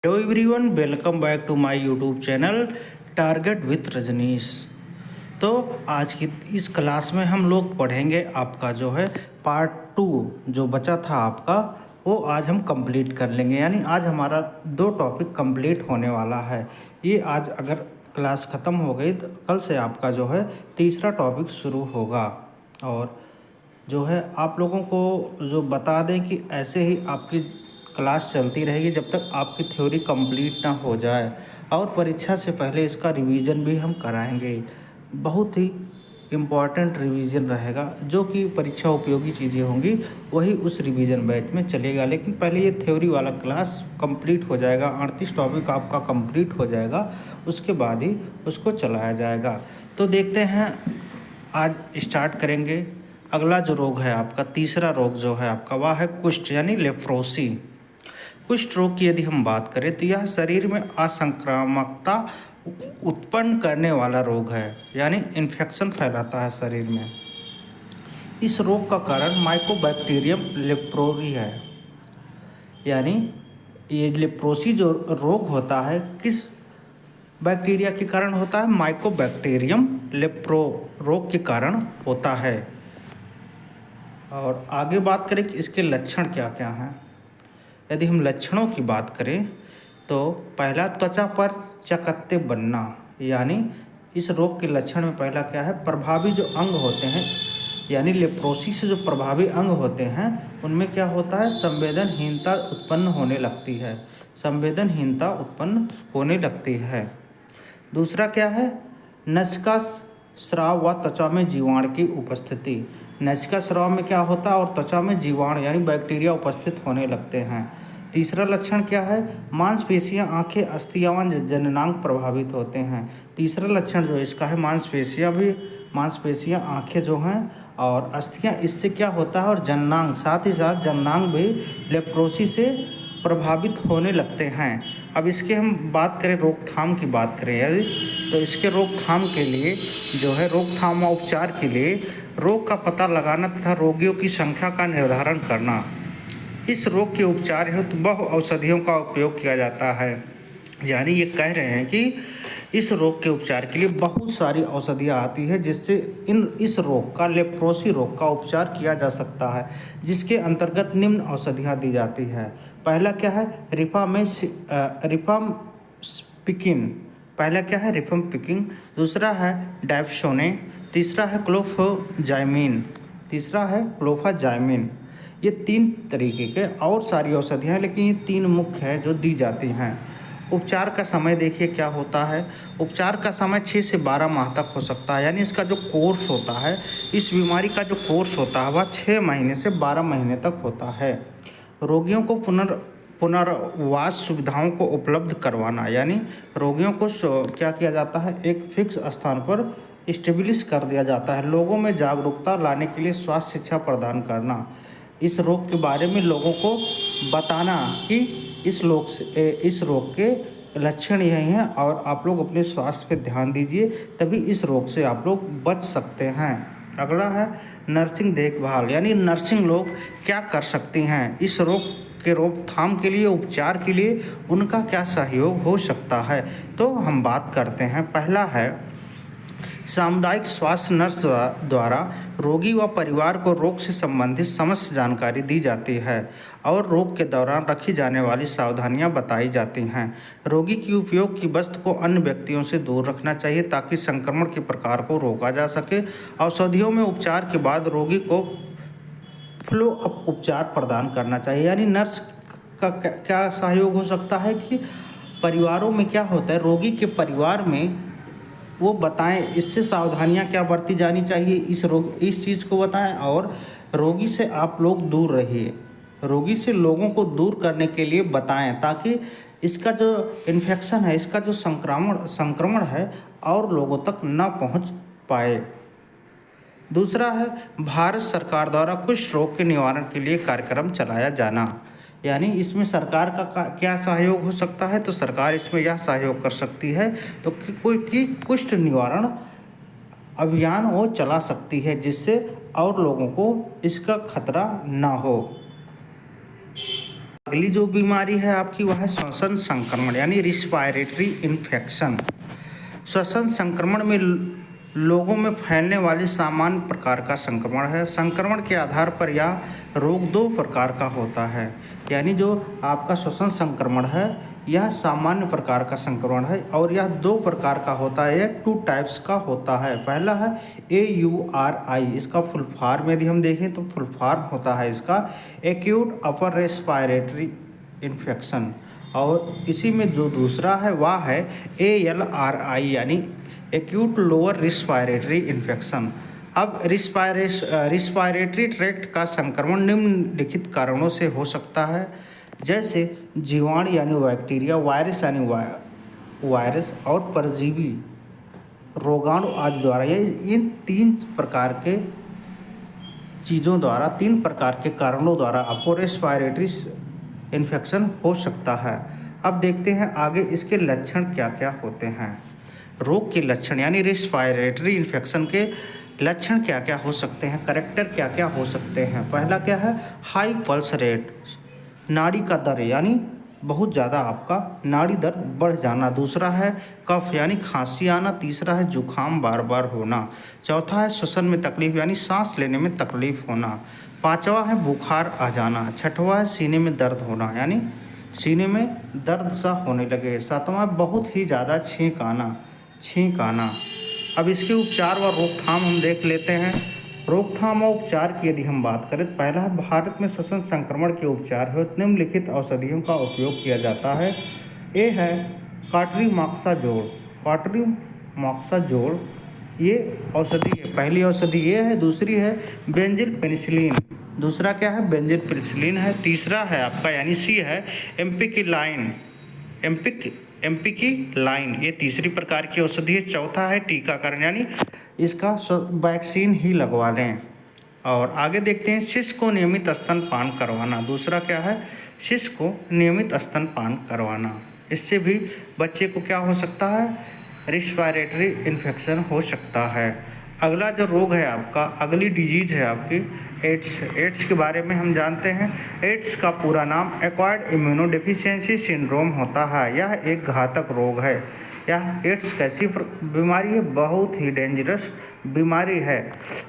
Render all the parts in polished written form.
Hello everyone, welcome back to my YouTube channel target with Rajneesh. तो आज की इस क्लास में हम लोग पढ़ेंगे आपका जो है पार्ट 2 जो बचा था आपका, वो आज हम कंप्लीट कर लेंगे। यानी आज हमारा 2 टॉपिक कंप्लीट होने वाला है। ये आज अगर क्लास ख़त्म हो गई तो कल से आपका जो है तीसरा टॉपिक शुरू होगा। और जो है आप लोगों को जो बता दें कि ऐसे ही आपकी क्लास चलती रहेगी जब तक आपकी थ्योरी कंप्लीट ना हो जाए, और परीक्षा से पहले इसका रिवीजन भी हम कराएंगे। बहुत ही इम्पॉर्टेंट रिवीजन रहेगा, जो कि परीक्षा उपयोगी चीज़ें होंगी वही उस रिवीजन बैच में चलेगा। लेकिन पहले ये थ्योरी वाला क्लास कंप्लीट हो जाएगा, 38 टॉपिक आपका कंप्लीट हो जाएगा, उसके बाद ही उसको चलाया जाएगा। तो देखते हैं, आज स्टार्ट करेंगे। अगला जो रोग है आपका, तीसरा रोग जो है आपका, वह है कुष्ठ यानी लेप्रोसी। कुष्ठ रोग की यदि हम बात करें तो यह शरीर में असंक्रामकता उत्पन्न करने वाला रोग है, यानी इन्फेक्शन फैलाता है शरीर में। इस रोग का कारण माइकोबैक्टीरियम लेप्रोरी है। यानी ये लेप्रोसी जो रोग होता है किस बैक्टीरिया के कारण होता है? माइकोबैक्टीरियम लेप्रो रोग के कारण होता है। और आगे बात करें कि इसके लक्षण क्या क्या हैं। यदि हम लक्षणों की बात करें तो पहला, त्वचा पर चकत्ते बनना। यानी इस रोग के लक्षण में पहला क्या है? प्रभावी जो अंग होते हैं, यानी लेप्रोसी से जो प्रभावी अंग होते हैं उनमें क्या होता है? संवेदनहीनता उत्पन्न होने लगती है। संवेदनहीनता उत्पन्न होने लगती है। दूसरा क्या है? नसिका स्राव व त्वचा में जीवाणु की उपस्थिति। नसिका स्राव में क्या होता है? और त्वचा में जीवाणु यानी बैक्टीरिया उपस्थित होने लगते हैं। तीसरा लक्षण क्या है? मांसपेशियां, आंखें, अस्थियां व जननांग प्रभावित होते हैं। तीसरा लक्षण जो इसका है, मांसपेशियां, आंखें जो हैं और अस्थियां, इससे क्या होता है? और जननांग, साथ ही साथ जननांग भी लेप्रोसी से प्रभावित होने लगते हैं। अब इसके हम बात करें, रोकथाम की बात करें यदि, तो इसके रोकथाम के लिए जो है, रोकथाम व उपचार के लिए रोग का पता लगाना तथा रोगियों की संख्या का निर्धारण करना। इस रोग के उपचार हेतु बहु औषधियों का उपयोग किया जाता है। यानी ये कह रहे हैं कि इस रोग के उपचार के लिए बहुत सारी औषधियाँ आती है, जिससे इस रोग का, लेप्रोसी रोग का उपचार किया जा सकता है, जिसके अंतर्गत निम्न औषधियाँ दी जाती है। पहला क्या है? रिफाम्पिकिन। पहला क्या है? रिफाम्पिकिन। दूसरा है डैप्सोने। तीसरा है क्लोफोजाइमिन। ये 3 तरीके के और सारी औषधियाँ हैं, लेकिन ये 3 मुख्य है जो दी जाती हैं। उपचार का समय देखिए क्या होता है। उपचार का समय 6 से 12 माह तक हो सकता है। यानी इसका जो कोर्स होता है, इस बीमारी का जो कोर्स होता है वह 6 महीने से 12 महीने तक होता है। रोगियों को पुनर्वास सुविधाओं को उपलब्ध करवाना। यानी रोगियों को क्या किया जाता है? एक फिक्स स्थान पर स्टेब्लिश कर दिया जाता है। लोगों में जागरूकता लाने के लिए स्वास्थ्य शिक्षा प्रदान करना। इस रोग के बारे में लोगों को बताना कि इस रोग के लक्षण यही हैं और आप लोग अपने स्वास्थ्य पे ध्यान दीजिए, तभी इस रोग से आप लोग बच सकते हैं। अगला है नर्सिंग देखभाल। यानी नर्सिंग लोग क्या कर सकती हैं इस रोग के रोकथाम के लिए, उपचार के लिए उनका क्या सहयोग हो सकता है। तो हम बात करते हैं। पहला है, सामुदायिक स्वास्थ्य नर्स द्वारा रोगी व परिवार को रोग से संबंधित समस्त जानकारी दी जाती है और रोग के दौरान रखी जाने वाली सावधानियां बताई जाती हैं। रोगी की उपयोग की वस्तु को अन्य व्यक्तियों से दूर रखना चाहिए ताकि संक्रमण के प्रकार को रोका जा सके। औषधियों में उपचार के बाद रोगी को फ्लो अप उपचार प्रदान करना चाहिए। यानी नर्स का क्या सहयोग हो सकता है कि परिवारों में क्या होता है, रोगी के परिवार में वो बताएं इससे सावधानियां क्या बरती जानी चाहिए, इस चीज़ को बताएं, और रोगी से आप लोग दूर रहिए। रोगी से लोगों को दूर करने के लिए बताएं ताकि इसका जो इन्फेक्शन है, इसका जो संक्रमण है और लोगों तक ना पहुंच पाए। दूसरा है, भारत सरकार द्वारा कुष्ठ रोग के निवारण के लिए कार्यक्रम चलाया जाना। यानी इसमें सरकार का क्या सहयोग हो सकता है? तो सरकार इसमें यह सहयोग कर सकती है तो कि कुष्ठ निवारण अभियान वो चला सकती है, जिससे और लोगों को इसका खतरा ना हो। अगली जो बीमारी है आपकी वह है श्वसन संक्रमण यानी रिस्पायरेटरी इन्फेक्शन। श्वसन संक्रमण में लोगों में फैलने वाली सामान्य प्रकार का संक्रमण है। संक्रमण के आधार पर यह रोग दो प्रकार का होता है, यानी जो आपका श्वसन संक्रमण है यह सामान्य प्रकार का संक्रमण है और यह दो प्रकार का होता है, यह 2 टाइप्स का होता है। पहला है AURI, इसका फुल फॉर्म यदि हम देखें तो फुल फॉर्म होता है इसका एक्यूट अपर रेस्पायरेटरी इन्फेक्शन, और इसी में जो दूसरा है वह है ALRI यानी एक्यूट लोअर रिस्पायरेटरी इन्फेक्शन। अब रिस्पायरेटरी ट्रैक्ट का संक्रमण निम्नलिखित कारणों से हो सकता है, जैसे जीवाणु यानी बैक्टीरिया, वायरस यानी वायरस और परजीवी रोगाणु आदि द्वारा। ये इन 3 प्रकार के चीज़ों द्वारा, 3 प्रकार के कारणों द्वारा आपको रेस्पायरेटरी इन्फेक्शन हो सकता है। अब देखते हैं आगे इसके लक्षण क्या क्या होते हैं। रोग के लक्षण यानी रेस्पायरेटरी इन्फेक्शन के लक्षण क्या क्या हो सकते हैं, करैक्टर क्या क्या हो सकते हैं। पहला क्या है, हाई पल्स रेट, नाड़ी का दर यानी बहुत ज़्यादा आपका नाड़ी दर बढ़ जाना। दूसरा है कफ यानी खांसी आना। तीसरा है जुखाम बार बार होना। चौथा है श्वसन में तकलीफ यानी सांस लेने में तकलीफ होना। पांचवा है बुखार आ जाना। छठवा है सीने में दर्द होना यानी सीने में दर्द सा होने लगे। सातवां बहुत ही ज़्यादा छींक आना। अब इसके उपचार व रोकथाम हम देख लेते हैं। रोकथाम और उपचार की यदि हम बात करें, पहला है भारत में श्वसन संक्रमण के उपचार हेतु निम्नलिखित औषधियों का उपयोग किया जाता है। ए है क्वाट्रीमॉक्साजोल, ये औषधि है। पहली औषधि ये है। दूसरी है बेंजिल पेनिसिलिन। दूसरा क्या है, बेंजिल पेनिसिलिन है। तीसरा है आपका यानी सी है एम्पिकिलाइन, ये तीसरी प्रकार की औषधि है। चौथा है टीकाकरण यानी इसका वैक्सीन ही लगवा लें। और आगे देखते हैं शिशु को नियमित स्तनपान करवाना। दूसरा क्या है, शिशु को नियमित स्तनपान करवाना, इससे भी बच्चे को क्या हो सकता है, रिस्पायरेटरी इन्फेक्शन हो सकता है। अगला जो रोग है आपका, अगली डिजीज है आपकी एड्स के बारे में हम जानते हैं। एड्स का पूरा नाम एक्वायर्ड इम्यूनोडेफिशिएंसी सिंड्रोम होता है। यह एक घातक रोग है। यह एड्स कैसी बीमारी है, बहुत ही डेंजरस बीमारी है।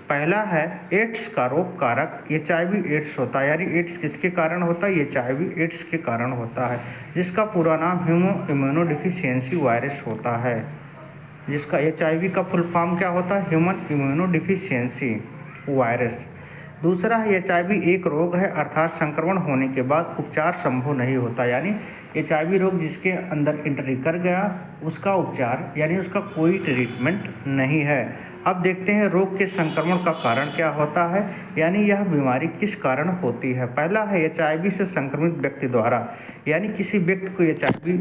पहला है एड्स का रोग कारक HIV एड्स होता है, यानी एड्स किसके कारण होता है, HIV एड्स के कारण होता है, जिसका पूरा नाम इम्यूनोडेफिशिएंसी वायरस होता है, जिसका HIV का फुल फॉर्म क्या होता है, ह्यूमन इम्यूनोडेफिशिएंसी वायरस। दूसरा है HIV एक रोग है, अर्थात संक्रमण होने के बाद उपचार संभव नहीं होता, यानी HIV रोग जिसके अंदर एंट्री कर गया उसका उपचार यानी उसका कोई ट्रीटमेंट नहीं है। अब देखते हैं रोग के संक्रमण का कारण क्या होता है, यानी यह बीमारी किस कारण होती है। पहला है HIV से संक्रमित व्यक्ति द्वारा, यानी किसी व्यक्ति को HIV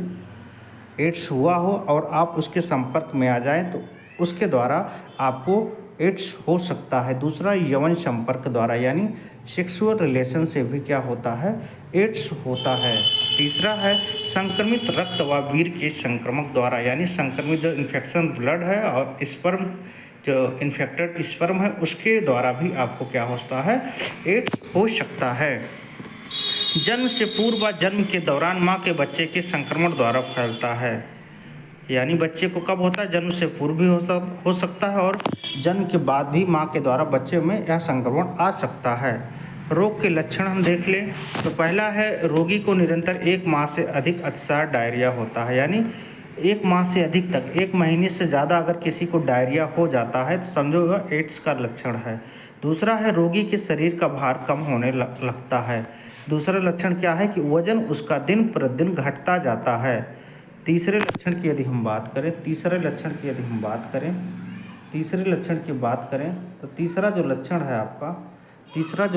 एड्स हुआ हो और आप उसके संपर्क में आ जाएं तो उसके द्वारा आपको एड्स हो सकता है। दूसरा यौन संपर्क द्वारा, यानी सेक्सुअल रिलेशन से भी क्या होता है, एड्स होता है। तीसरा है संक्रमित रक्त व वीर्य के संक्रमक द्वारा, यानी संक्रमित जो इन्फेक्शन ब्लड है और स्पर्म जो इन्फेक्टेड स्पर्म है उसके द्वारा भी आपको क्या होता है, एड्स हो सकता है। जन्म से पूर्व व जन्म के दौरान माँ के बच्चे के संक्रमण द्वारा फैलता है, यानी बच्चे को कब होता है, जन्म से पूर्व भी हो सकता है और जन्म के बाद भी माँ के द्वारा बच्चे में यह संक्रमण आ सकता है। रोग के लक्षण हम देख लें तो पहला है रोगी को निरंतर 1 माह से अधिक अतिसार डायरिया होता है, यानी 1 माह से अधिक तक 1 महीने से ज़्यादा अगर किसी को डायरिया हो जाता है तो समझो वह एड्स का लक्षण है। दूसरा है रोगी के शरीर का भार कम होने लगता है। दूसरा लक्षण क्या है कि वजन उसका दिन प्रतिदिन घटता जाता है। तीसरे लक्षण की यदि हम बात करें तो तीसरे लक्षण की बात करें तो तीसरा जो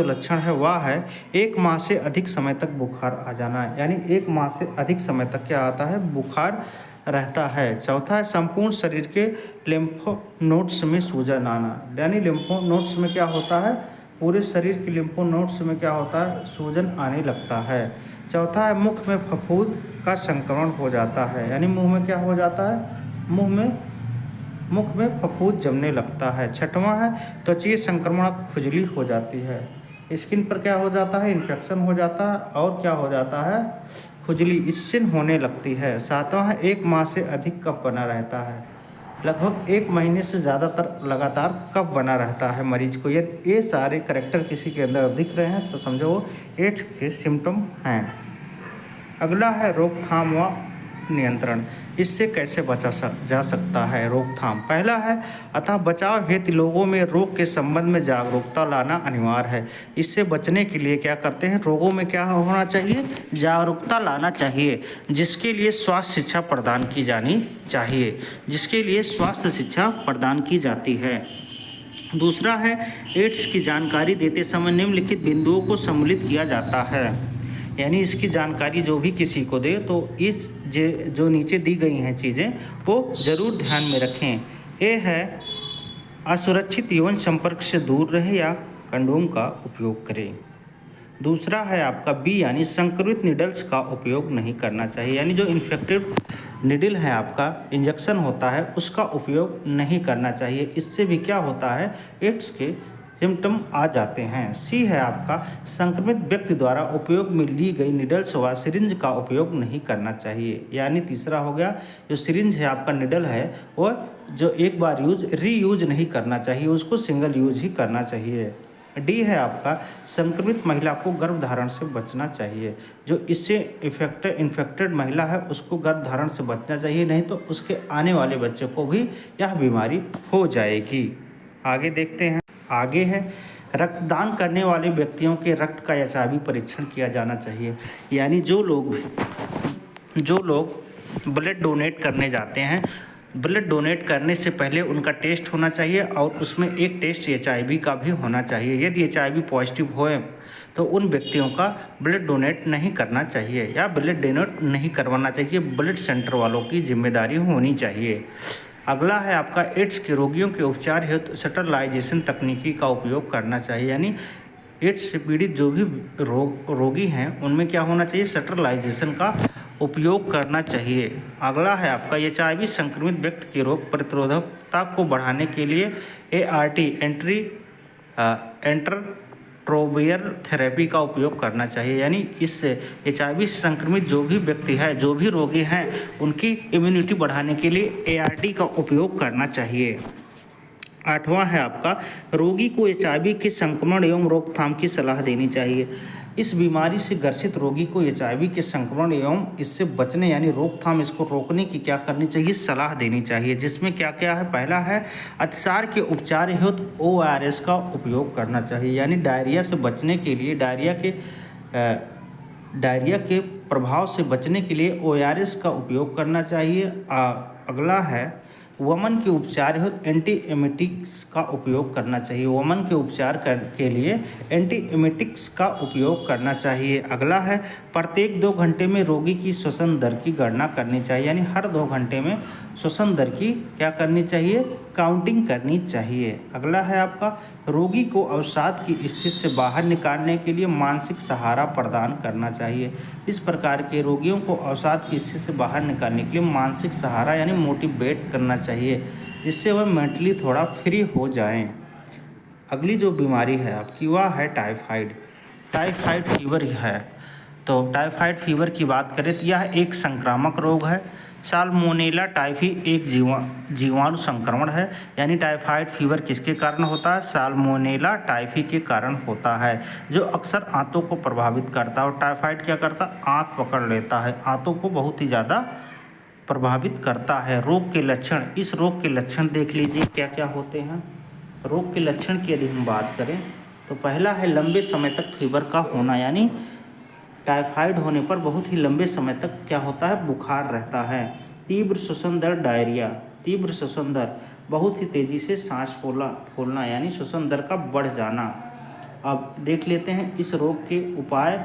लक्षण है वह है 1 माह से अधिक समय तक बुखार आ जाना है, यानी 1 माह से अधिक समय तक क्या आता है, बुखार रहता है। चौथा है संपूर्ण शरीर के लिम्फोनोड्स में सूजन आना, यानी लिम्फोनोड्स में क्या होता है, पूरे शरीर के लिम्फोनोड्स में क्या होता है, सूजन आने लगता है। चौथा है मुख में फफूंद का संक्रमण हो जाता है, यानी मुंह में क्या हो जाता है, मुख में फफूंद जमने लगता है। छठवां है त्वचीय संक्रमण खुजली हो जाती है, स्किन पर क्या हो जाता है, इन्फेक्शन हो जाता है और क्या हो जाता है, खुजली इससे होने लगती है। सातवां है 1 माह से अधिक कफ बना रहता है, लगभग 1 महीने से ज़्यादातर लगातार कफ बना रहता है मरीज को। यदि ये सारे करैक्टर किसी के अंदर दिख रहे हैं तो समझो वो एड्स के सिम्टम हैं। अगला है रोकथाम व नियंत्रण। इससे कैसे बचा जा सकता है रोकथाम। पहला है अतः बचाव हेतु लोगों में रोग के संबंध में जागरूकता लाना अनिवार्य है। इससे बचने के लिए क्या करते हैं, रोगों में क्या होना चाहिए, जागरूकता लाना चाहिए, जिसके लिए स्वास्थ्य शिक्षा प्रदान की जानी चाहिए, जिसके लिए स्वास्थ्य शिक्षा प्रदान की जाती है। दूसरा है एड्स की जानकारी देते समय निम्नलिखित बिंदुओं को सम्मिलित किया जाता है। यानी इसकी जानकारी जो भी किसी को दे तो इस जो नीचे दी गई हैं चीज़ें वो ज़रूर ध्यान में रखें। ए है असुरक्षित यौन संपर्क से दूर रहे या कंडोम का उपयोग करें। दूसरा है आपका बी यानी संक्रमित निडल्स का उपयोग नहीं करना चाहिए, यानी जो इन्फेक्टेड निडल है आपका इंजेक्शन होता है उसका उपयोग नहीं करना चाहिए। इससे भी क्या होता है, एड्स के सिम्टम आ जाते हैं। सी है आपका संक्रमित व्यक्ति द्वारा उपयोग में ली गई निडल्स व सिरिंज का उपयोग नहीं करना चाहिए। यानी तीसरा हो गया जो सिरिंज है आपका निडल है वो जो एक बार रीयूज नहीं करना चाहिए, उसको सिंगल यूज ही करना चाहिए। डी है आपका संक्रमित महिला को गर्भधारण से बचना चाहिए। जो इससे इन्फेक्टेड महिला है उसको गर्भधारण से बचना चाहिए, नहीं तो उसके आने वाले बच्चे को भी यह बीमारी हो जाएगी। आगे देखते हैं। आगे है रक्तदान करने वाले व्यक्तियों के रक्त का एचआईवी परीक्षण किया जाना चाहिए। यानी जो लोग ब्लड डोनेट करने जाते हैं, ब्लड डोनेट करने से पहले उनका टेस्ट होना चाहिए और उसमें एक टेस्ट एचआईवी का भी होना चाहिए। यदि एचआईवी पॉजिटिव होए तो उन व्यक्तियों का ब्लड डोनेट नहीं करना चाहिए या ब्लड डोनेट नहीं करवाना चाहिए, ब्लड सेंटर वालों की जिम्मेदारी होनी चाहिए। अगला है आपका एड्स के रोगियों के उपचार हेतु स्टरलाइजेशन तकनीकी का उपयोग करना चाहिए। यानी एड्स से पीड़ित जो भी रोगी हैं उनमें क्या होना चाहिए, स्टरलाइजेशन का उपयोग करना चाहिए। अगला है आपका एचआईवी संक्रमित व्यक्ति की रोग प्रतिरोधकता को बढ़ाने के लिए एआरटी एंट्रोबियर थेरेपी का उपयोग करना चाहिए। यानी इस एचआईवी संक्रमित जो भी व्यक्ति है, जो भी रोगी हैं, उनकी इम्यूनिटी बढ़ाने के लिए एआरटी का उपयोग करना चाहिए। आठवां है आपका रोगी को एचआईवी के संक्रमण एवं रोकथाम की सलाह देनी चाहिए। इस बीमारी से ग्रसित रोगी को एचआईवी के संक्रमण एवं इससे बचने यानी रोकथाम, इसको रोकने की क्या करनी चाहिए, सलाह देनी चाहिए। जिसमें क्या क्या है, पहला है अतिसार के उपचार हेतु ओआरएस का उपयोग करना चाहिए। यानी डायरिया से बचने के लिए डायरिया के प्रभाव से बचने के लिए ओआरएस का उपयोग करना चाहिए। अगला है वमन के उपचार हेतु एंटीएमेटिक्स का उपयोग करना चाहिए। वमन के उपचार के लिए एंटीएमेटिक्स का उपयोग करना चाहिए। अगला है प्रत्येक 2 घंटे में रोगी की श्वसन दर की गणना करनी चाहिए। यानी हर 2 घंटे में श्वसन दर की क्या करनी चाहिए, काउंटिंग करनी चाहिए। अगला है आपका रोगी को अवसाद की स्थिति से बाहर निकालने के लिए मानसिक सहारा प्रदान करना चाहिए। इस प्रकार के रोगियों को अवसाद की स्थिति से बाहर निकालने के लिए मानसिक सहारा यानी मोटिवेट करना चाहिए, जिससे वह मेंटली थोड़ा फ्री हो जाएं। अगली जो बीमारी है आपकी वह है टाइफाइड फीवर है। तो टाइफाइड फीवर की बात करें तो यह एक संक्रामक रोग है। साल्मोनेला टाइफी एक जीवाणु संक्रमण है। यानी टाइफाइड फीवर किसके कारण होता है, साल्मोनेला टाइफी के कारण होता है, जो अक्सर आंतों को प्रभावित करता है। और टाइफाइड क्या करता है, आंत पकड़ लेता है, आंतों को बहुत ही ज़्यादा प्रभावित करता है। रोग के लक्षण, इस रोग के लक्षण देख लीजिए क्या क्या होते हैं। रोग के लक्षण की यदि हम बात करें तो पहला है लंबे समय तक फीवर का होना। यानी टाइफाइड होने पर बहुत ही लंबे समय तक क्या होता है, बुखार रहता है। तीव्र श्वसन दर डायरिया, तीव्र श्वसन दर, बहुत ही तेज़ी से सांस फूलना यानी श्वसन दर का बढ़ जाना। अब देख लेते हैं इस रोग के उपाय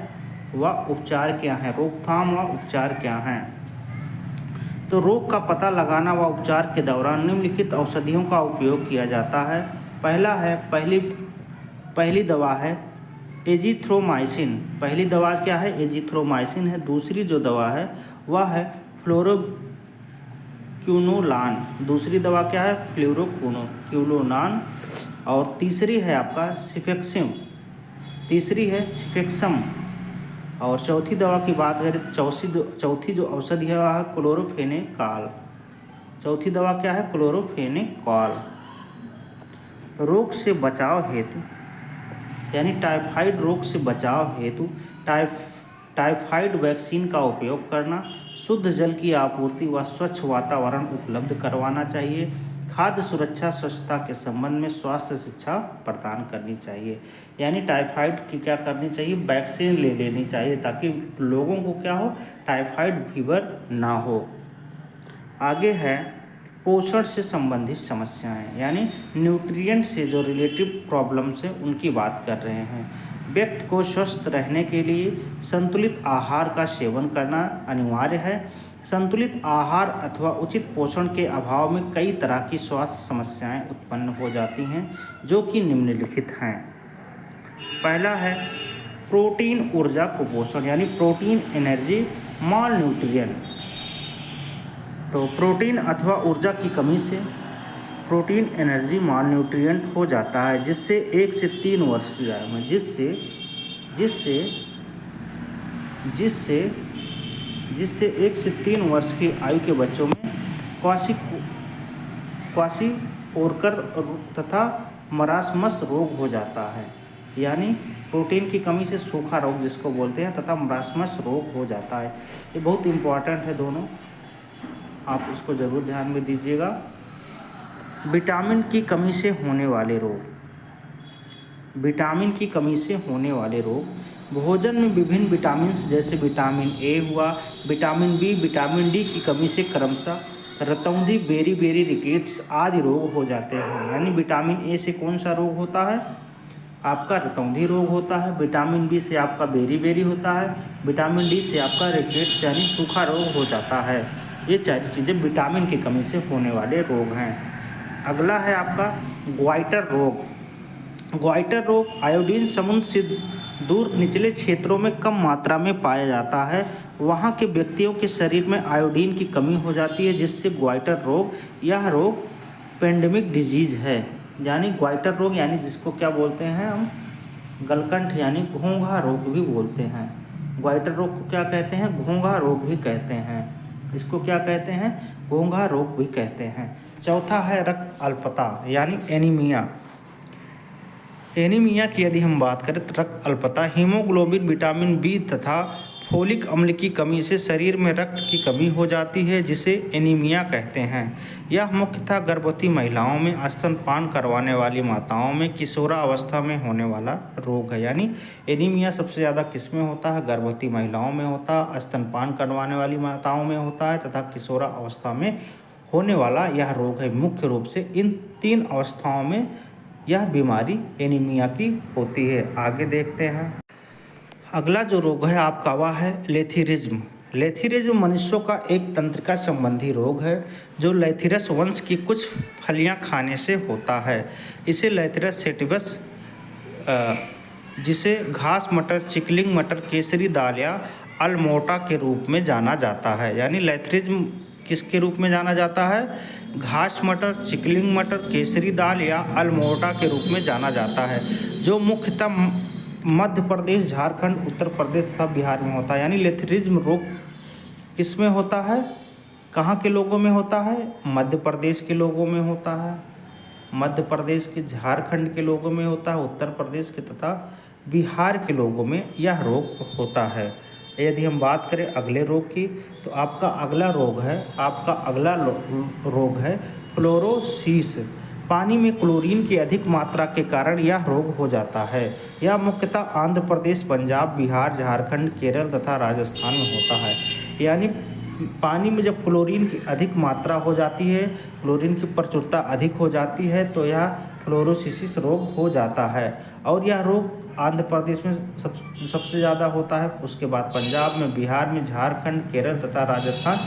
व उपचार क्या हैं, रोकथाम व उपचार क्या हैं। तो रोग का पता लगाना व उपचार के दौरान निम्नलिखित औषधियों का उपयोग किया जाता है। पहला है पहली दवा है एजिथ्रोमाइसिन। पहली दवा क्या है, एजिथ्रोमाइसिन है। दूसरी जो दवा है वह है फ्लोरोक्विनोलान। दूसरी दवा क्या है, फ्लोरोक्विनोलान। और तीसरी है आपका सिफेक्सिम। तीसरी है सिफेक्सम। और चौथी दवा की बात करें तो चौथी जो औषधि है वह है क्लोरोफेनेकॉल। चौथी दवा क्या है? क्लोरोफेनेकॉल। रोग से बचाव हेतु यानी टाइफाइड रोग से बचाव हेतु टाइफाइड वैक्सीन का उपयोग करना, शुद्ध जल की आपूर्ति व स्वच्छ वातावरण उपलब्ध करवाना चाहिए, खाद्य सुरक्षा स्वच्छता के संबंध में स्वास्थ्य शिक्षा प्रदान करनी चाहिए। यानी टाइफाइड की क्या करनी चाहिए? वैक्सीन ले लेनी चाहिए ताकि लोगों को क्या हो? टाइफाइड फीवर ना हो। आगे है पोषण से संबंधित समस्याएं, यानी न्यूट्रिएंट से जो रिलेटिव प्रॉब्लम्स हैं उनकी बात कर रहे हैं। व्यक्ति को स्वस्थ रहने के लिए संतुलित आहार का सेवन करना अनिवार्य है। संतुलित आहार अथवा उचित पोषण के अभाव में कई तरह की स्वास्थ्य समस्याएं उत्पन्न हो जाती हैं, जो कि निम्नलिखित हैं। पहला है प्रोटीन ऊर्जा कुपोषण, यानी प्रोटीन एनर्जी माल न्यूट्रिएंट। तो प्रोटीन अथवा ऊर्जा की कमी से प्रोटीन एनर्जी माल न्यूट्रिएंट हो जाता है, जिससे 1 से 3 वर्ष की आयु में जिससे 1 से 3 वर्ष की आयु के बच्चों में क्वाशीओरकर तथा मरासमस रोग हो जाता है। यानी प्रोटीन की कमी से सूखा रोग जिसको बोलते हैं तथा मरासमस रोग हो जाता है। ये बहुत इम्पॉर्टेंट है दोनों, आप इसको ज़रूर ध्यान में दीजिएगा। विटामिन की कमी से होने वाले रोग। विटामिन की कमी से होने वाले रोग भोजन में विभिन्न विटामिन्स जैसे विटामिन ए हुआ, विटामिन बी, विटामिन डी की कमी से क्रमशः रतौंधी, बेरी रिकेट्स आदि रोग हो जाते हैं। यानी विटामिन ए से कौन सा रोग होता है? आपका रतौंधी रोग होता है। विटामिन बी से आपका बेरी होता है। विटामिन डी से आपका रिकेट्स यानी सूखा रोग हो जाता है। ये सारी चीज़ें विटामिन की कमी से होने वाले रोग हैं। अगला है आपका ग्वाइटर रोग। ग्वाइटर रोग आयोडीन समुद्र से दूर निचले क्षेत्रों में कम मात्रा में पाया जाता है। वहाँ के व्यक्तियों के शरीर में आयोडीन की कमी हो जाती है, जिससे ग्वाइटर रोग, यह रोग पेंडेमिक डिजीज़ है। यानी ग्वाइटर रोग यानी जिसको क्या बोलते हैं हम? गलकंठ यानी घोंघा रोग भी बोलते हैं। ग्वाइटर रोग को क्या कहते हैं? घोंघा रोग भी कहते हैं। इसको क्या कहते हैं? घोंघा रोग भी कहते हैं। चौथा है रक्त अल्पता यानी एनीमिया। एनीमिया की यदि हम बात करें तो रक्त अल्पता हीमोग्लोबिन, विटामिन बी तथा फोलिक अम्ल की कमी से शरीर में रक्त की कमी हो जाती है, जिसे एनीमिया कहते हैं। यह मुख्यतः गर्भवती महिलाओं में, स्तनपान करवाने वाली माताओं में, किशोरावस्था में होने वाला रोग है। यानी एनीमिया सबसे ज़्यादा किस में होता है? गर्भवती महिलाओं में होता है, स्तनपान करवाने वाली माताओं में होता है तथा किशोरावस्था में होने वाला यह रोग है। मुख्य रूप से इन 3 अवस्थाओं में यह बीमारी एनीमिया की होती है। आगे देखते हैं। अगला जो रोग है आपका वह है लेथीरिज्म। लेथीरिज्म मनुष्यों का एक तंत्रिका संबंधी रोग है जो लेथीरस वंश की कुछ फलियां खाने से होता है। इसे लेथीरस सेटिवस, जिसे घास मटर, चिकलिंग मटर, केसरी दाल या अल्मोटा के रूप में जाना जाता है। यानी लेथीरिज्म किसके रूप में जाना जाता है? घास मटर, चिकलिंग मटर, केसरी दाल या अल्मोटा के रूप में जाना जाता है, जो मुख्यतः मध्य प्रदेश, झारखंड, उत्तर प्रदेश तथा बिहार में होता है। यानी लेथीरिज्म रोग किस में होता है? कहाँ के लोगों में होता है? मध्य प्रदेश के लोगों में होता है, मध्य प्रदेश के, झारखंड के लोगों में होता है, उत्तर प्रदेश के तथा बिहार के लोगों में यह रोग होता है। यदि हम बात करें अगले रोग की तो आपका अगला रोग है फ्लोरोसिस। पानी में क्लोरीन की अधिक मात्रा के कारण यह रोग हो जाता है। यह मुख्यतः आंध्र प्रदेश, पंजाब, बिहार, झारखंड, केरल तथा राजस्थान में होता है। यानी पानी में जब क्लोरीन की अधिक मात्रा हो जाती है, क्लोरीन की प्रचुरता अधिक हो जाती है, तो यह फ्लोरोसिस रोग हो जाता है। और यह रोग आंध्र प्रदेश में सबसे ज़्यादा होता है, उसके बाद पंजाब में, बिहार में, झारखंड, केरल तथा राजस्थान,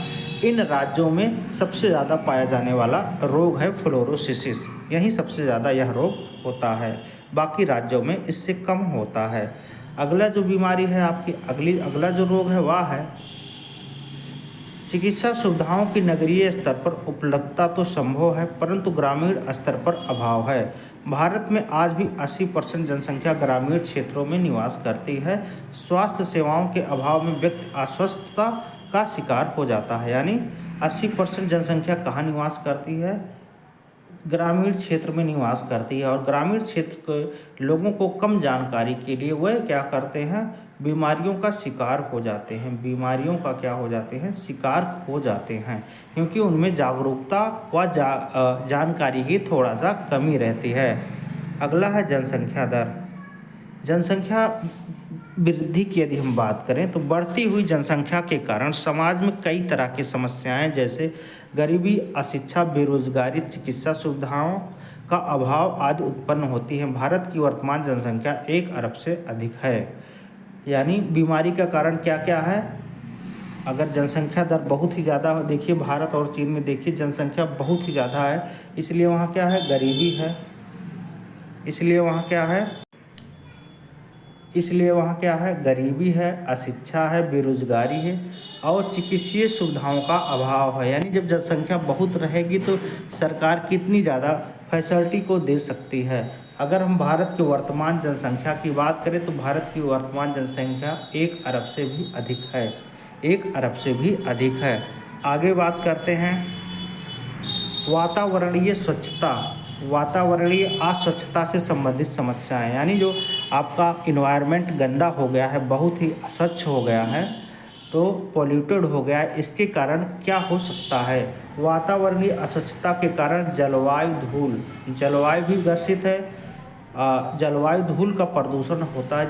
इन राज्यों में सबसे ज़्यादा पाया जाने वाला रोग है फ्लोरोसिस। यहीं सबसे ज़्यादा यह रोग होता है, बाकी राज्यों में इससे कम होता है। अगला जो बीमारी है आपकी अगला जो रोग है वह है चिकित्सा सुविधाओं की नगरीय स्तर पर उपलब्धता तो संभव है, परंतु ग्रामीण स्तर पर अभाव है। भारत में आज भी 80% जनसंख्या ग्रामीण क्षेत्रों में निवास करती है। स्वास्थ्य सेवाओं के अभाव में व्यक्ति अस्वस्थता का शिकार हो जाता है। यानी 80% जनसंख्या कहाँ निवास करती है? ग्रामीण क्षेत्र में निवास करती है। और ग्रामीण क्षेत्र के लोगों को कम जानकारी के लिए वह क्या करते हैं? बीमारियों का शिकार हो जाते हैं। बीमारियों का क्या हो जाते हैं? शिकार हो जाते हैं, क्योंकि उनमें जागरूकता व जानकारी की थोड़ा सा कमी रहती है। अगला है जनसंख्या दर। जनसंख्या वृद्धि की यदि हम बात करें तो बढ़ती हुई जनसंख्या के कारण समाज में कई तरह की समस्याएं जैसे गरीबी, अशिक्षा, बेरोजगारी, चिकित्सा सुविधाओं का अभाव आदि उत्पन्न होती हैं। भारत की वर्तमान जनसंख्या 1 अरब से अधिक है। यानी बीमारी का कारण क्या क्या है? अगर जनसंख्या दर बहुत ही ज़्यादा हो, देखिए भारत और चीन में देखिए जनसंख्या बहुत ही ज़्यादा है, इसलिए वहाँ क्या है? गरीबी है। इसलिए वहाँ क्या है? गरीबी है, अशिक्षा है, बेरोजगारी है और चिकित्सीय सुविधाओं का अभाव है। यानी जब जनसंख्या बहुत रहेगी तो सरकार कितनी ज़्यादा फैसिलिटी को दे सकती है। अगर हम भारत की वर्तमान जनसंख्या की बात करें तो भारत की वर्तमान जनसंख्या 1 अरब से भी अधिक है। 1 अरब से भी अधिक है। आगे बात करते हैं वातावरणीय स्वच्छता, वातावरणीय अस्वच्छता से संबंधित समस्याएं। यानी जो आपका इन्वायरमेंट गंदा हो गया है, बहुत ही अस्वच्छ हो गया है, तो पॉल्यूटेड हो गया है, इसके कारण क्या हो सकता है? वातावरणीय अस्वच्छता के कारण जलवायु भी ग्रसित है। जलवायु धूल का प्रदूषण होता है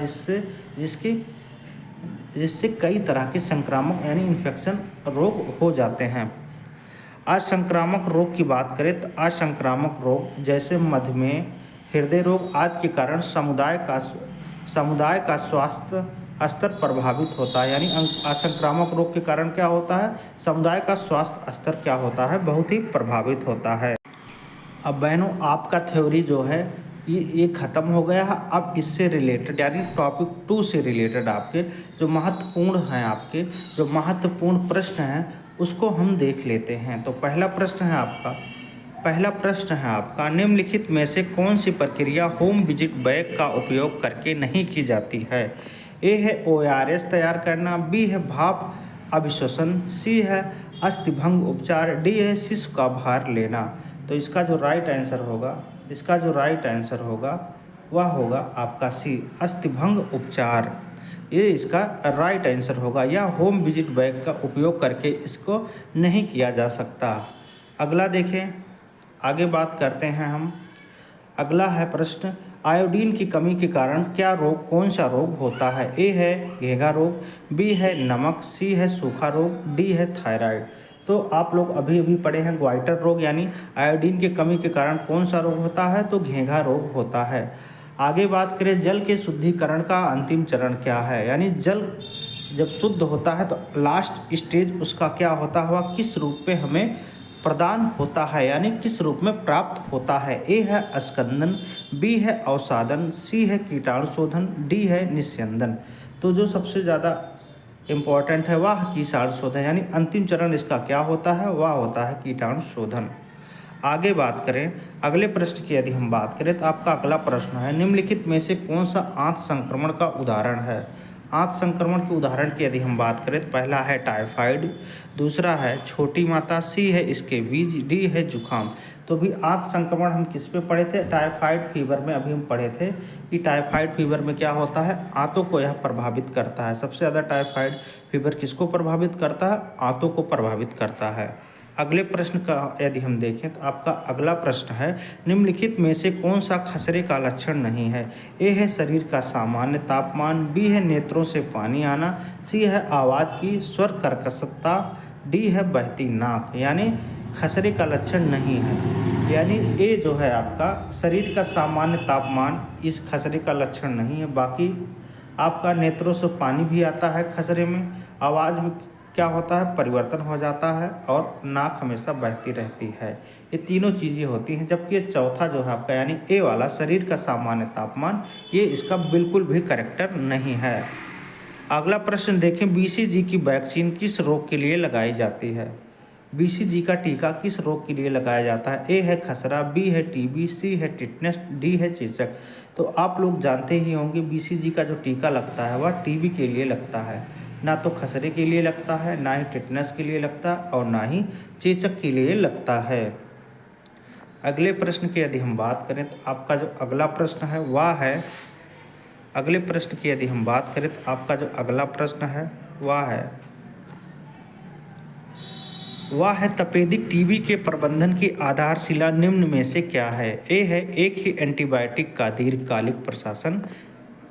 जिससे कई तरह के संक्रामक यानी इन्फेक्शन रोग हो जाते हैं। असंक्रामक रोग की बात करें तो असंक्रामक रोग जैसे मधुमेह, हृदय रोग आदि के कारण समुदाय का स्वास्थ्य स्तर प्रभावित होता है। यानी असंक्रामक रोग के कारण क्या होता है? समुदाय का स्वास्थ्य स्तर क्या होता है? बहुत ही प्रभावित होता है। अब बहनों, आपका थ्योरी जो है ये ख़त्म हो गया है। अब इससे रिलेटेड यानी टॉपिक 2 से रिलेटेड आपके जो महत्वपूर्ण प्रश्न हैं उसको हम देख लेते हैं। तो पहला प्रश्न है आपका निम्नलिखित में से कौन सी प्रक्रिया होम विजिट बैग का उपयोग करके नहीं की जाती है? ए है ORS तैयार करना, बी है भाप अभिश्वसन, सी है अस्थिभंग उपचार, डी है शिशु का भार लेना। तो इसका जो राइट आंसर होगा वह होगा आपका सी, अस्थिभंग उपचार। ये इसका राइट आंसर होगा। या होम विजिट बैग का उपयोग करके इसको नहीं किया जा सकता। अगला देखें, आगे बात करते हैं हम। अगला है प्रश्न आयोडीन की कमी के कारण कौन सा रोग होता है? ए है घेंघा रोग, बी है नमक, सी है सूखा रोग, डी है थायराइड। तो आप लोग अभी पढ़े हैं ग्वाइटर रोग, यानी आयोडीन की कमी के कारण कौन सा रोग होता है? तो घेंघा रोग होता है। आगे बात करें जल के शुद्धिकरण का अंतिम चरण क्या है? यानी जल जब शुद्ध होता है तो लास्ट स्टेज उसका क्या होता हुआ, किस रूप में हमें प्रदान होता है, यानी किस रूप में प्राप्त होता है? ए है स्कंदन, बी है अवसादन, सी है कीटाणुशोधन, डी है निस्यंदन। तो जो सबसे ज़्यादा इम्पॉर्टेंट है वह कीटाणुशोधन, यानी अंतिम चरण इसका क्या होता है? वह होता है कीटाणुशोधन। आगे बात करें अगले प्रश्न की यदि हम बात करें तो आपका अगला प्रश्न है निम्नलिखित में से कौन सा आंत संक्रमण का उदाहरण है? आंत संक्रमण के उदाहरण की यदि हम बात करें तो पहला है टाइफाइड, दूसरा है छोटी माता, सी है स्केबीज, डी है जुकाम। तो भी आंत संक्रमण हम किस पे पढ़े थे? टाइफाइड फीवर में अभी हम पढ़े थे कि टाइफाइड फीवर में क्या होता है? आंतों को यह प्रभावित करता है। सबसे ज़्यादा टाइफाइड फीवर किसको प्रभावित करता है? आंतों को प्रभावित करता है। अगले प्रश्न का यदि हम देखें तो आपका अगला प्रश्न है निम्नलिखित में से कौन सा खसरे का लक्षण नहीं है? ए है शरीर का सामान्य तापमान, बी है नेत्रों से पानी आना, सी है आवाज़ की स्वर कर्कशता, डी है बहती नाक। यानी खसरे का लक्षण नहीं है, यानी ए जो है आपका शरीर का सामान्य तापमान इस खसरे का लक्षण नहीं है। बाकी आपका नेत्रों से पानी भी आता है खसरे में, आवाज़ में क्या होता है? परिवर्तन हो जाता है और नाक हमेशा बहती रहती है। ये तीनों चीज़ें होती हैं। जबकि ये चौथा जो है आपका यानी ए वाला शरीर का सामान्य तापमान, ये इसका बिल्कुल भी करेक्टर नहीं है। अगला प्रश्न देखें, बीसीजी की वैक्सीन किस रोग के लिए लगाई जाती है? बीसीजी का टीका किस रोग के लिए लगाया जाता है? ए है खसरा, बी है टीबी, सी है टिटनेस, डी है चेचक। तो आप लोग जानते ही होंगे बीसीजी का जो टीका लगता है वह टीबी के लिए लगता है, ना तो खसरे के लिए लगता है, ना ही टिटनेस के लिए लगता और ना ही चेचक के लिए लगता है। अगले प्रश्न की यदि हम बात करें तो आपका जो अगला प्रश्न है वह है, अगले प्रश्न की यदि हम बात करें तो आपका जो अगला प्रश्न है वह है तपेदिक टीबी के प्रबंधन की आधारशिला निम्न में से क्या है? ए है एक ही एंटीबायोटिक का दीर्घकालिक प्रशासन।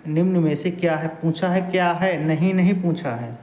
निम्न में से क्या है पूछा है, क्या है नहीं पूछा है,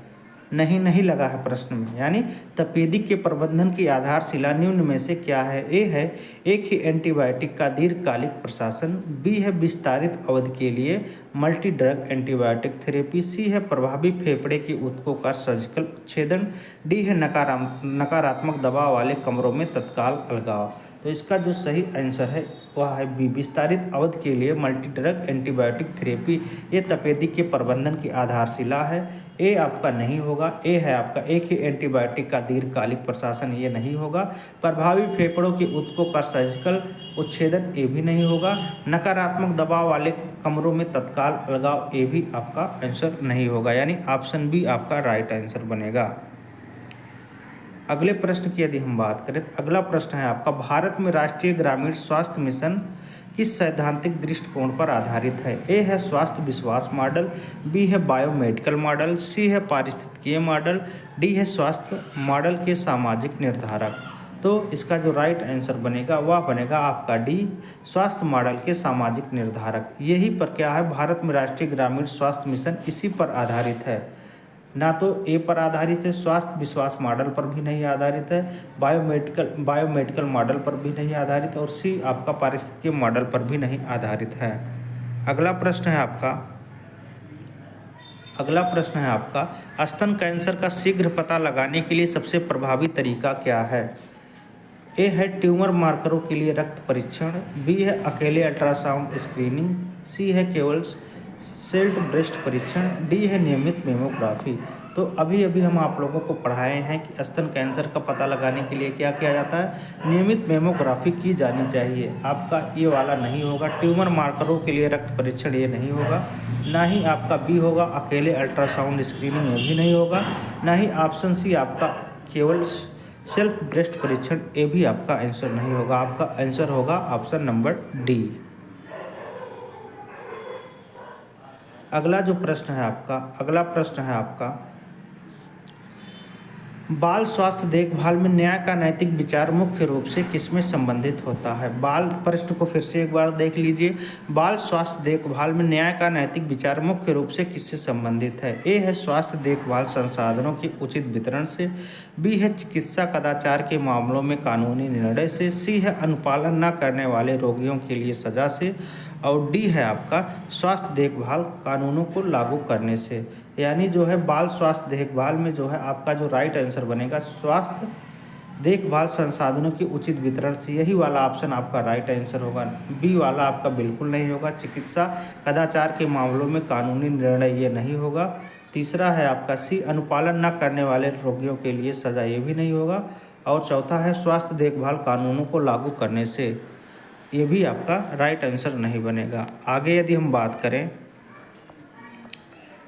नहीं लगा है प्रश्न में, यानी तपेदिक के प्रबंधन की आधारशिला निम्न में से क्या है? ए है एक ही एंटीबायोटिक का दीर्घकालिक प्रशासन, बी है विस्तारित अवधि के लिए मल्टी ड्रग एंटीबायोटिक थेरेपी, सी है प्रभावी फेफड़े की ऊतकों का सर्जिकल उच्छेदन, डी है नकारात्मक दबाव वाले कमरों में तत्काल अलगाव। तो इसका जो सही आंसर है वह है बी, विस्तारित अवधि के लिए मल्टी ड्रग एंटीबायोटिक थेरेपी। ये तपेदिक के प्रबंधन की आधारशिला है। ए आपका नहीं होगा, ए है आपका एक ही एंटीबायोटिक का दीर्घकालिक प्रशासन, ये नहीं होगा। प्रभावी फेफड़ों की ऊतकों का सर्जिकल उच्छेदन, ए भी नहीं होगा। नकारात्मक दबाव वाले कमरों में तत्काल अलगाव, ए भी आपका आंसर नहीं होगा, यानी ऑप्शन बी आपका राइट आंसर बनेगा। अगले प्रश्न की यदि हम बात करें तो अगला प्रश्न है आपका, भारत में राष्ट्रीय ग्रामीण स्वास्थ्य मिशन किस सैद्धांतिक दृष्टिकोण पर आधारित है? ए है स्वास्थ्य विश्वास मॉडल, बी है बायोमेडिकल मॉडल, सी है पारिस्थितिकीय मॉडल, डी है स्वास्थ्य मॉडल के सामाजिक निर्धारक। तो इसका जो राइट आंसर बनेगा वह बनेगा आपका डी, स्वास्थ्य मॉडल के सामाजिक निर्धारक। यही पर क्या है, भारत में राष्ट्रीय ग्रामीण स्वास्थ्य मिशन इसी पर आधारित है, ना तो ए पर आधारित है, स्वास्थ्य विश्वास मॉडल पर भी नहीं आधारित है, बायोमेडिकल मॉडल पर भी नहीं आधारित, और सी आपका पारिस्थितिकीय मॉडल पर भी नहीं आधारित है। अगला प्रश्न है आपका स्तन कैंसर का शीघ्र पता लगाने के लिए सबसे प्रभावी तरीका क्या है? ए है ट्यूमर मार्करों के लिए रक्त परीक्षण, बी है अकेले अल्ट्रासाउंड स्क्रीनिंग, सी है केवल सेल्फ ब्रेस्ट परीक्षण, डी है नियमित मेमोग्राफी। तो अभी हम आप लोगों को पढ़ाए हैं कि स्तन कैंसर का पता लगाने के लिए क्या किया जाता है, नियमित मेमोग्राफी की जानी चाहिए। आपका ये वाला नहीं होगा, ट्यूमर मार्करों के लिए रक्त परीक्षण ये नहीं होगा, ना ही आपका बी होगा अकेले अल्ट्रासाउंड स्क्रीनिंग, ये भी नहीं होगा, ना ही ऑप्शन सी आपका केवल सेल्फ ब्रेस्ट परीक्षण, ये भी आपका आंसर नहीं होगा। आपका आंसर होगा ऑप्शन नंबर डी। अगला प्रश्न है आपका बाल स्वास्थ्य देखभाल में न्याय का नैतिक विचार मुख्य रूप से किसमें संबंधित होता है? बाल प्रश्न को फिर से एक बार देख लीजिए। बाल स्वास्थ्य देखभाल में न्याय का नैतिक विचार मुख्य रूप से किससे संबंधित है? ए है स्वास्थ्य देखभाल संसाधनों के उचित वितरण से, बी है चिकित्सा कदाचार के मामलों में कानूनी निर्णय से, सी है अनुपालन न करने वाले रोगियों के लिए सजा से, और डी है आपका स्वास्थ्य देखभाल कानूनों को लागू करने से। यानी जो है बाल स्वास्थ्य देखभाल में जो है आपका जो राइट आंसर बनेगा स्वास्थ्य देखभाल संसाधनों के उचित वितरण से, यही वाला ऑप्शन आपका राइट आंसर होगा। बी वाला आपका बिल्कुल नहीं होगा, चिकित्सा कदाचार के मामलों में कानूनी निर्णय ये नहीं होगा। तीसरा है आपका सी, अनुपालन न करने वाले रोगियों के लिए सजा, ये भी नहीं होगा। और चौथा है स्वास्थ्य देखभाल कानूनों को लागू करने से, ये भी आपका राइट आंसर नहीं बनेगा। आगे यदि हम बात करें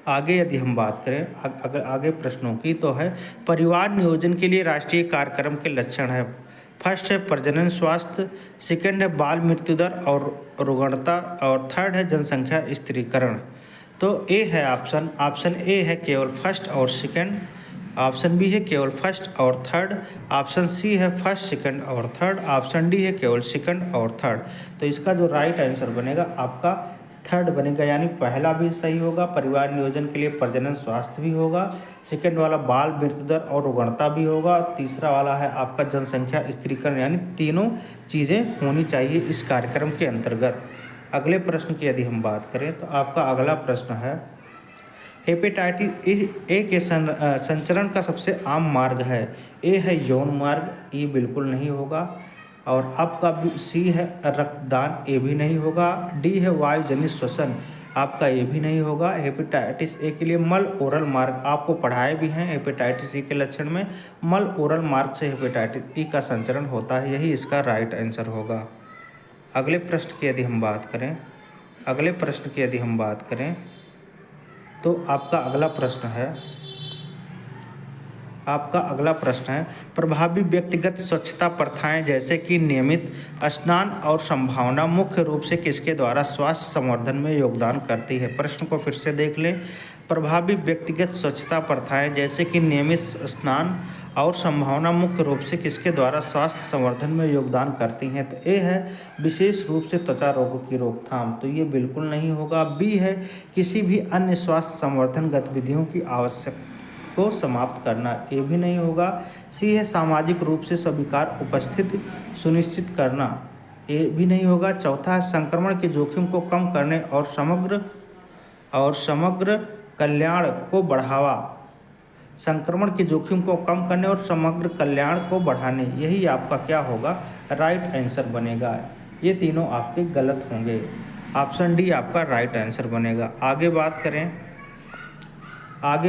आगे प्रश्नों की, तो है परिवार नियोजन के लिए राष्ट्रीय कार्यक्रम के लक्षण है। फर्स्ट है प्रजनन स्वास्थ्य, सेकंड है बाल मृत्यु दर और रुग्णता, और थर्ड है जनसंख्या स्थिरीकरण। तो ए है ऑप्शन ए है केवल फर्स्ट और सेकंड, ऑप्शन बी है केवल फर्स्ट और थर्ड, ऑप्शन सी है फर्स्ट सेकंड और थर्ड, ऑप्शन डी है केवल सेकंड और थर्ड। तो इसका जो राइट आंसर बनेगा आपका थर्ड बनेगा, यानी पहला भी सही होगा, परिवार नियोजन के लिए प्रजनन स्वास्थ्य भी होगा, सेकंड वाला बाल मृत्यु दर और रुग्णता भी होगा, तीसरा वाला है आपका जनसंख्या स्थिरीकरण, यानी तीनों चीज़ें होनी चाहिए इस कार्यक्रम के अंतर्गत। अगले प्रश्न की यदि हम बात करें तो आपका अगला प्रश्न है हेपेटाइटिस ए के संचरण का सबसे आम मार्ग है। ए है यौन मार्ग, ये बिल्कुल नहीं होगा, और आपका सी है रक्तदान, ये भी नहीं होगा, डी है वायुजनित श्वसन, आपका ये भी नहीं होगा। हेपेटाइटिस ए के लिए मल ओरल मार्ग, आपको पढ़ाए भी हैं हेपेटाइटिस ई के लक्षण में, मल ओरल मार्ग से हेपेटाइटिस ई का संचरण होता है, यही इसका राइट आंसर होगा। अगले प्रश्न की यदि हम बात करें, तो आपका अगला प्रश्न है प्रभावी व्यक्तिगत स्वच्छता प्रथाएं जैसे कि नियमित स्नान और संभावना मुख्य रूप से किसके द्वारा स्वास्थ्य संवर्धन में योगदान करती है। प्रश्न को फिर से देख लें। प्रभावी व्यक्तिगत स्वच्छता प्रथाएं जैसे कि नियमित स्नान और संभावना मुख्य रूप से किसके द्वारा स्वास्थ्य संवर्धन में योगदान करती हैं। तो ए है विशेष रूप से त्वचा रोगों की रोकथाम, तो ये बिल्कुल नहीं होगा। बी है किसी भी अन्य स्वास्थ्य संवर्धन गतिविधियों की आवश्यकता को समाप्त करना, ये भी नहीं होगा। सी है सामाजिक रूप से स्वीकार उपस्थिति सुनिश्चित करना, ये भी नहीं होगा। चौथा है संक्रमण के जोखिम को कम करने और समग्र कल्याण को बढ़ावा, संक्रमण के जोखिम को कम करने और समग्र कल्याण को बढ़ाने, यही आपका क्या होगा, राइट आंसर बनेगा। ये तीनों आपके गलत होंगे, ऑप्शन डी आपका राइट आंसर बनेगा। आगे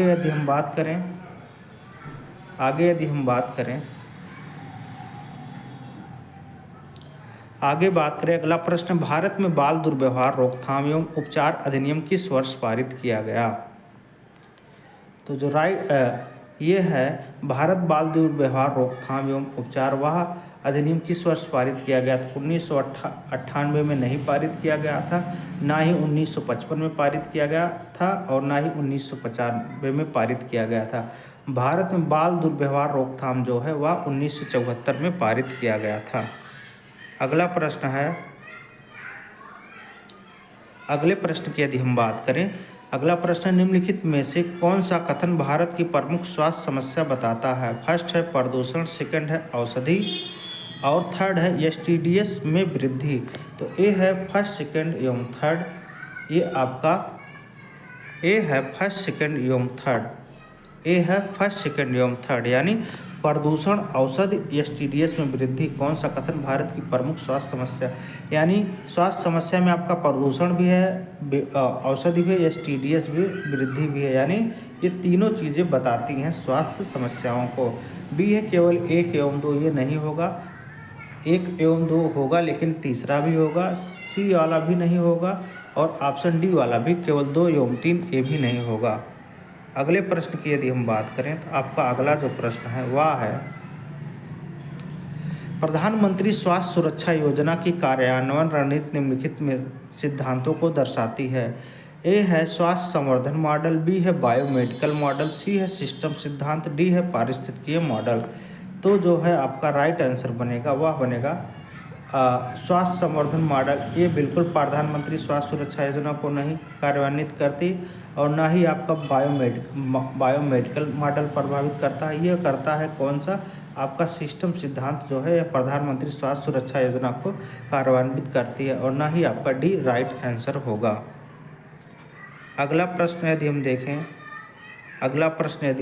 यदि हम बात करें अगला प्रश्न, भारत में बाल दुर्व्यवहार रोकथाम एवं उपचार अधिनियम किस वर्ष पारित किया गया। तो जो ये है भारत बाल दुर्व्यवहार रोकथाम एवं उपचार, वह अधिनियम किस वर्ष पारित किया गया। तो 1998 में नहीं पारित किया गया था, ना ही 1955 में पारित किया गया था और ना ही 1995 में पारित किया गया था। भारत में बाल दुर्व्यवहार रोकथाम जो है वह 1974 में पारित किया गया था। अगले प्रश्न की यदि हम बात करें, अगला प्रश्न निम्नलिखित में से कौन सा कथन भारत की प्रमुख स्वास्थ्य समस्या बताता है। फर्स्ट है प्रदूषण, सेकंड है औषधि और थर्ड है एसटीडीएस में वृद्धि। तो ए है फर्स्ट, सेकंड एवं थर्ड, ये आपका ए है फर्स्ट, सेकंड एवं थर्ड, यानी प्रदूषण, औषधि, एसटीडीएस में वृद्धि, कौन सा कथन भारत की प्रमुख स्वास्थ्य समस्या, यानी स्वास्थ्य समस्या में आपका प्रदूषण भी है, औषधि भी है, एसटीडीएस भी, वृद्धि भी है, यानी ये तीनों चीज़ें बताती हैं स्वास्थ्य समस्याओं को। बी है केवल 1 एवं 2, ये नहीं होगा, 1 एवं 2 होगा लेकिन तीसरा भी होगा, सी वाला भी नहीं होगा और ऑप्शन डी वाला भी केवल 2 एवं 3, ये भी नहीं होगा। अगले प्रश्न की यदि हम बात करें तो आपका अगला जो प्रश्न है वह है प्रधानमंत्री स्वास्थ्य सुरक्षा योजना की कार्यान्वयन रणनीति निम्नलिखित में सिद्धांतों को दर्शाती है। ए है स्वास्थ्य संवर्धन मॉडल, बी है बायोमेडिकल मॉडल, सी है सिस्टम सिद्धांत, डी है पारिस्थितिकीय मॉडल। तो जो है आपका राइट आंसर बनेगा वह बनेगा स्वास्थ्य संवर्धन मॉडल। ये बिल्कुल प्रधानमंत्री स्वास्थ्य सुरक्षा योजना को नहीं कार्यान्वित करती और ना ही आपका बायोमेडिकल मॉडल प्रभावित करता है। ये करता है कौन सा, आपका सिस्टम सिद्धांत जो है प्रधानमंत्री स्वास्थ्य सुरक्षा योजना को कार्यान्वित करती है और ना ही आपका डी राइट आंसर होगा। अगला प्रश्न यदि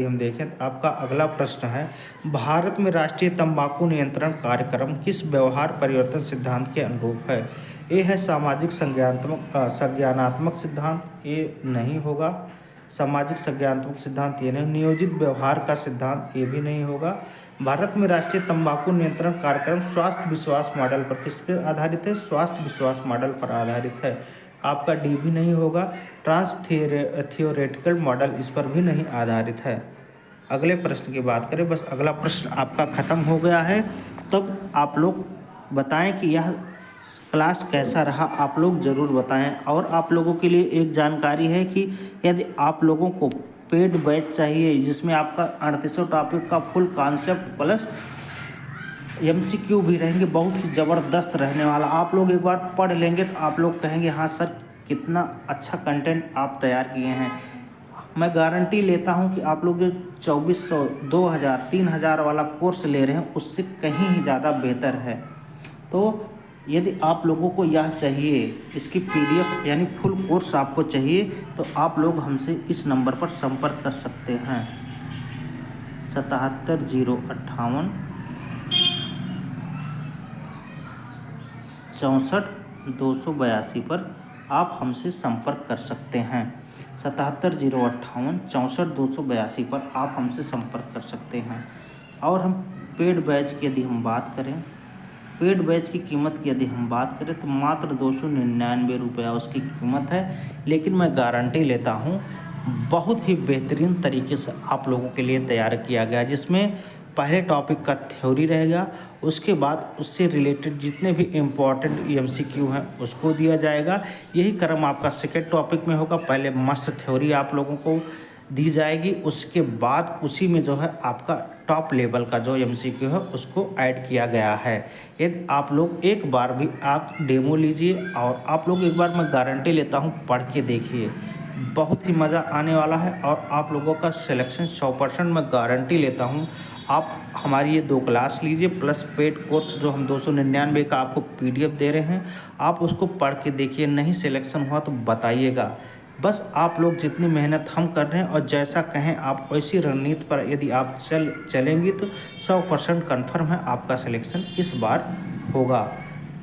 हम देखें तो आपका अगला प्रश्न है भारत में राष्ट्रीय तंबाकू नियंत्रण कार्यक्रम किस व्यवहार परिवर्तन सिद्धांत के अनुरूप है। ए है सामाजिक संज्ञानात्मक सिद्धांत, ये नहीं होगा। सामाजिक संज्ञानात्मक सिद्धांत ये नहीं। नियोजित व्यवहार का सिद्धांत, ये भी नहीं होगा। भारत में राष्ट्रीय तंबाकू नियंत्रण कार्यक्रम स्वास्थ्य विश्वास मॉडल पर किस पर आधारित है, स्वास्थ्य विश्वास मॉडल पर आधारित है। आपका डी भी नहीं होगा। ट्रांस थियोरेटिकल मॉडल इस पर भी नहीं आधारित है। अगले प्रश्न की बात करें, बस अगला प्रश्न आपका ख़त्म हो गया है। तब आप लोग बताएं कि यह क्लास कैसा रहा, आप लोग ज़रूर बताएं। और आप लोगों के लिए एक जानकारी है कि यदि आप लोगों को पेड बैच चाहिए जिसमें आपका 3800 टॉपिक का फुल कॉन्सेप्ट प्लस MCQ भी रहेंगे, बहुत ही ज़बरदस्त रहने वाला, आप लोग एक बार पढ़ लेंगे तो आप लोग कहेंगे हाँ सर कितना अच्छा कंटेंट आप तैयार किए हैं। मैं गारंटी लेता हूं कि आप लोग जो 2400, 2000, 3000 वाला कोर्स ले रहे हैं उससे कहीं ही ज़्यादा बेहतर है। तो यदि आप लोगों को यह चाहिए, इसकी PDF यानी फुल कोर्स आपको चाहिए, तो आप लोग हमसे इस नंबर पर संपर्क कर सकते हैं 77 058 64 282 पर आप हमसे संपर्क कर सकते हैं। 77 058 64 282 पर आप हमसे संपर्क कर सकते हैं। और हम पेड बैच की यदि हम बात करें, पेड बैच की कीमत की यदि हम बात करें तो मात्र 299 रुपया उसकी कीमत है। लेकिन मैं गारंटी लेता हूँ बहुत ही बेहतरीन तरीके से आप लोगों के लिए तैयार किया गया, जिसमें पहले टॉपिक का थ्योरी रहेगा, उसके बाद उससे रिलेटेड जितने भी इम्पोर्टेंट MCQ हैं उसको दिया जाएगा। यही क्रम आपका सेकेंड टॉपिक में होगा। पहले मस्त थ्योरी आप लोगों को दी जाएगी, उसके बाद उसी में जो है आपका टॉप लेवल का जो MCQ है उसको ऐड किया गया है। यदि आप लोग एक बार भी आप डेमो लीजिए और आप लोग एक बार मैं गारंटी लेता हूँ पढ़ के देखिए, बहुत ही मज़ा आने वाला है और आप लोगों का सिलेक्शन 100% मैं गारंटी लेता हूँ। आप हमारी ये 2 क्लास लीजिए प्लस पेड कोर्स जो हम 299 का आपको PDF दे रहे हैं, आप उसको पढ़ के देखिए। नहीं सिलेक्शन हुआ तो बताइएगा। बस आप लोग जितनी मेहनत हम कर रहे हैं और जैसा कहें आप वैसी रणनीति पर यदि आप चलेंगी तो 100% कन्फर्म है आपका सिलेक्शन इस बार होगा।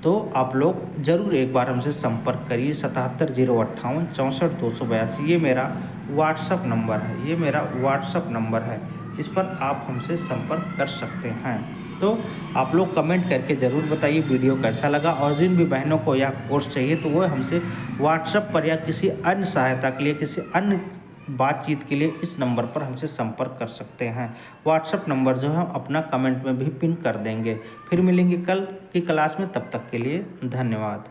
तो आप लोग ज़रूर एक बार हमसे संपर्क करिए। 77 058 64 282 ये मेरा व्हाट्सअप नंबर है, ये मेरा व्हाट्सअप नंबर है, इस पर आप हमसे संपर्क कर सकते हैं। तो आप लोग कमेंट करके ज़रूर बताइए वीडियो कैसा लगा, और जिन भी बहनों को यह कोर्स चाहिए तो वो हमसे व्हाट्सएप पर या किसी अन्य सहायता के लिए, किसी अन्य बातचीत के लिए इस नंबर पर हमसे संपर्क कर सकते हैं। व्हाट्सएप नंबर जो है हम अपना कमेंट में भी पिन कर देंगे। फिर मिलेंगे कल की क्लास में, तब तक के लिए धन्यवाद।